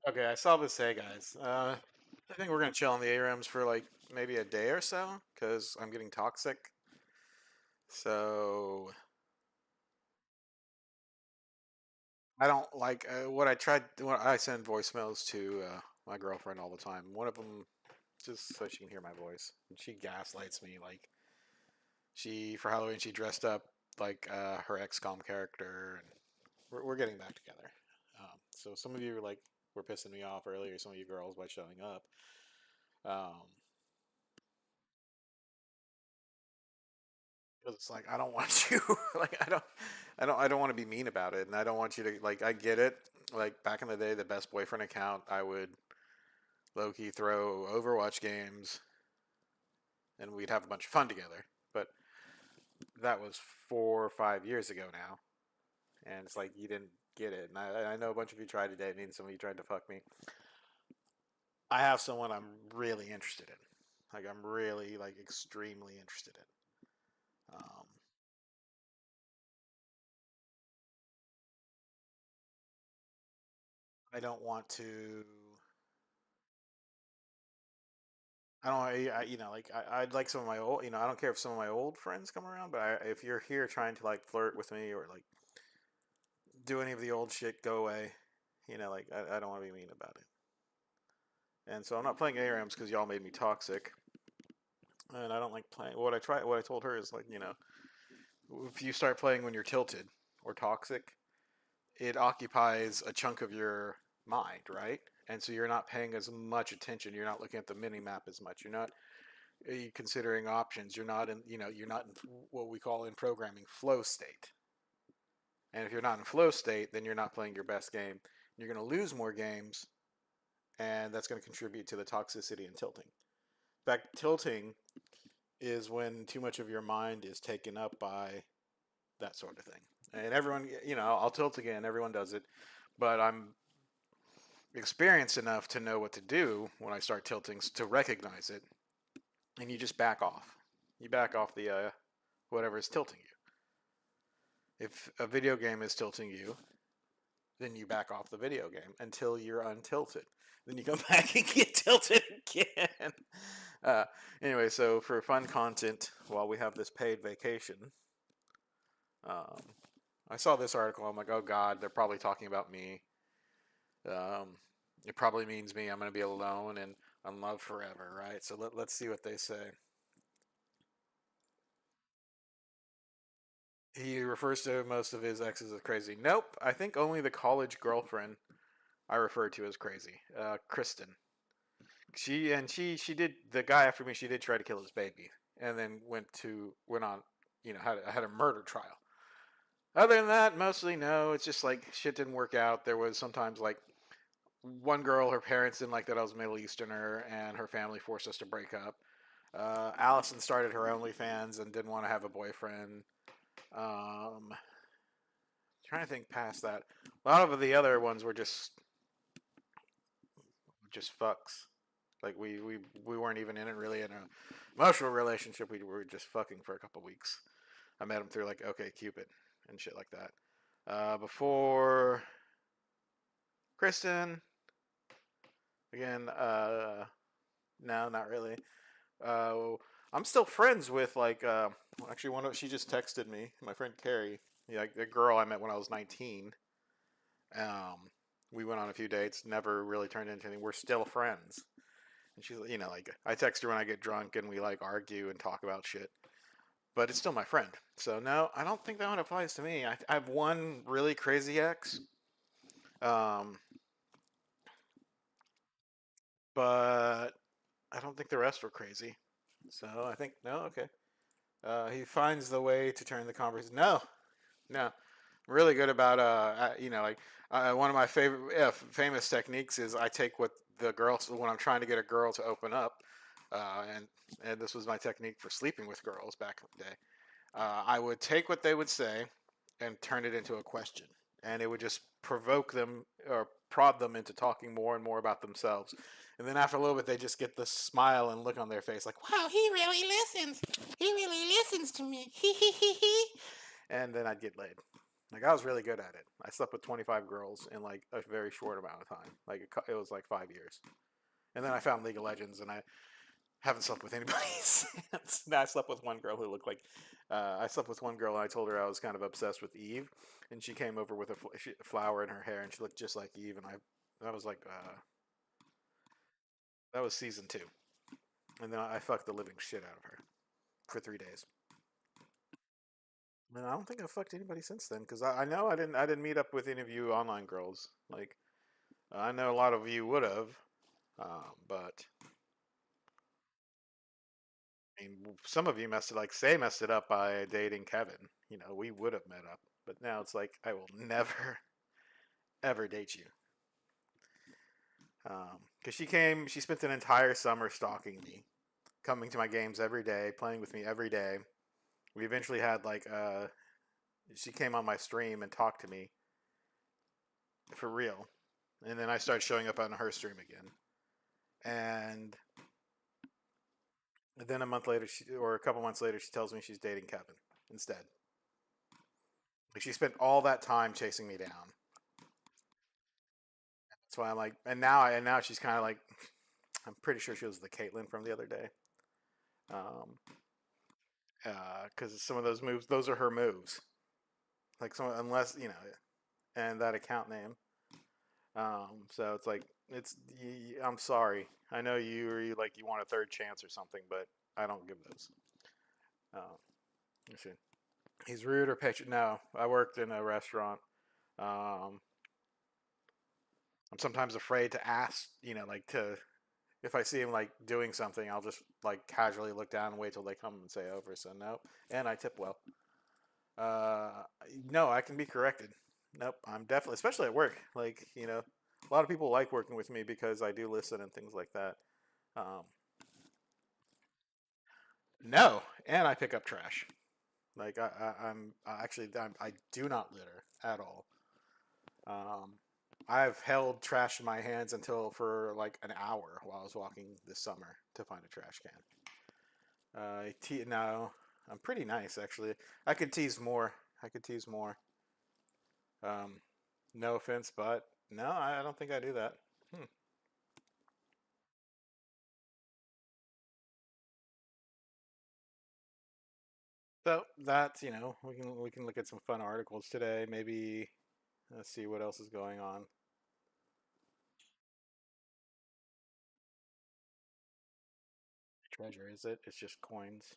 Okay, I saw this. Hey guys, I think we're gonna chill in the ARMs for like maybe a day or so because I'm getting toxic. So I don't like what I tried. What I send voicemails to my girlfriend all the time. One of them just so she can hear my voice. And she gaslights me. Like she for Halloween she dressed up like her XCOM character, and we're getting back together. So some of you like were pissing me off earlier. Some of you girls by showing up. Um, because it's like I don't want you like I don't want to be mean about it, and I don't want you to like I get it. Like back in the day, the best boyfriend account, I would low key throw Overwatch games, and we'd have a bunch of fun together. But that was 4 or 5 years ago now, and it's like you didn't get it. And I know a bunch of you tried to date me, and some of you tried to fuck me. I have someone I'm really interested in. Like I'm really like extremely interested in. I don't want to. I don't, you know, like I'd like some of my old, I don't care if some of my old friends come around, but if you're here trying to like flirt with me or like do any of the old shit, go away. Like I don't want to be mean about it. And so I'm not playing ARAMs because y'all made me toxic, and I don't like playing. What I told her is like, if you start playing when you're tilted or toxic, it occupies a chunk of your mind, right? And so you're not paying as much attention. You're not looking at the mini map as much. You're not considering options. You're not in what we call in programming flow state. And if you're not in flow state, then you're not playing your best game. You're going to lose more games, and that's going to contribute to the toxicity and tilting. In fact, tilting is when too much of your mind is taken up by that sort of thing. And everyone, I'll tilt again. Everyone does it, but I'm experienced enough to know what to do when I start tilting to recognize it, and you just back off. You back off the whatever is tilting you. If a video game is tilting you, then you back off the video game until you're untilted. Then you come back and get tilted again. Uh, anyway, so for fun content, while we have this paid vacation, um, I saw this article. I'm like, oh God, they're probably talking about me. Um, it probably means me. I'm going to be alone and unloved forever, right? So let's see what they say. He refers to most of his exes as crazy. Nope, I think only the college girlfriend I refer to as crazy. Kristen. She did the guy after me. She did try to kill his baby, and then went on, had a murder trial. Other than that, mostly no. It's just like shit didn't work out. There was sometimes like one girl, her parents didn't like that I was Middle Easterner, and her family forced us to break up. Allison started her OnlyFans and didn't want to have a boyfriend. Um, Trying to think past that. A lot of the other ones were just fucks. Like we weren't even in it really in an emotional relationship. We were just fucking for a couple weeks. I met him through like OK Cupid and shit like that. Before Kristen, again, no, not really. Uh, I'm still friends with like actually she just texted me. My friend Carrie, yeah, like the girl I met when I was 19. Um, we went on a few dates, never really turned into anything. We're still friends. And she's, like I text her when I get drunk and we like argue and talk about shit. But it's still my friend. So no, I don't think that one applies to me. I have one really crazy ex, um, but I don't think the rest were crazy. So I think no, okay. He finds the way to turn the conversation. No, no, really good about like one of my favorite famous techniques is I take what the girls when I'm trying to get a girl to open up, and this was my technique for sleeping with girls back in the day. I would take what they would say and turn it into a question, and it would just provoke them or prod them into talking more and more about themselves. And then after a little bit, they just get this smile and look on their face, like, "Wow, he really listens. He really listens to me." He. And then I'd get laid. Like I was really good at it. I slept with 25 girls in like a very short amount of time. Like it was like 5 years, and then I found League of Legends, and I haven't slept with anybody since. Now I slept with one girl who looked like. I slept with one girl, and I told her I was kind of obsessed with Eve, and she came over with a flower in her hair, and she looked just like Eve, and I was like, that was season two, and then I fucked the living shit out of her for 3 days. And I don't think I've fucked anybody since then because I know I didn't meet up with any of you online girls. Like I know a lot of you would have, but I mean some of you messed it like Say messed it up by dating Kevin. You know we would have met up, but now it's like I will never ever date you. Because she spent an entire summer stalking me, coming to my games every day, playing with me every day. We eventually had she came on my stream and talked to me for real, and then I started showing up on her stream again. And then a month later, or a couple months later, she tells me she's dating Kevin instead. Like she spent all that time chasing me down. That's why I'm like, and now she's kind of like, I'm pretty sure she was the Caitlyn from the other day. Um, because some of those moves, those are her moves. Like some, unless you know, and that account name. So it's like I'm sorry. I know you like you want a third chance or something, but I don't give those. Um, let's see. He's rude or patient. No, I worked in a restaurant. Um, I'm sometimes afraid to ask. Like to if I see him like doing something, I'll just like casually look down and wait till they come and say over. So no, and I tip well. Uh, no, I can be corrected. Nope, I'm definitely, especially at work. Like a lot of people like working with me because I do listen and things like that. Um, no, and I pick up trash. Like I'm actually I do not litter at all. Um, I've held trash in my hands until for like an hour while I was walking this summer to find a trash can. No, I'm pretty nice actually. I could tease more. I could tease more. Um, no offense, but no, I don't think I do that. Hmm. So that's we can look at some fun articles today. Maybe let's see what else is going on. Treasure is it? It's just coins.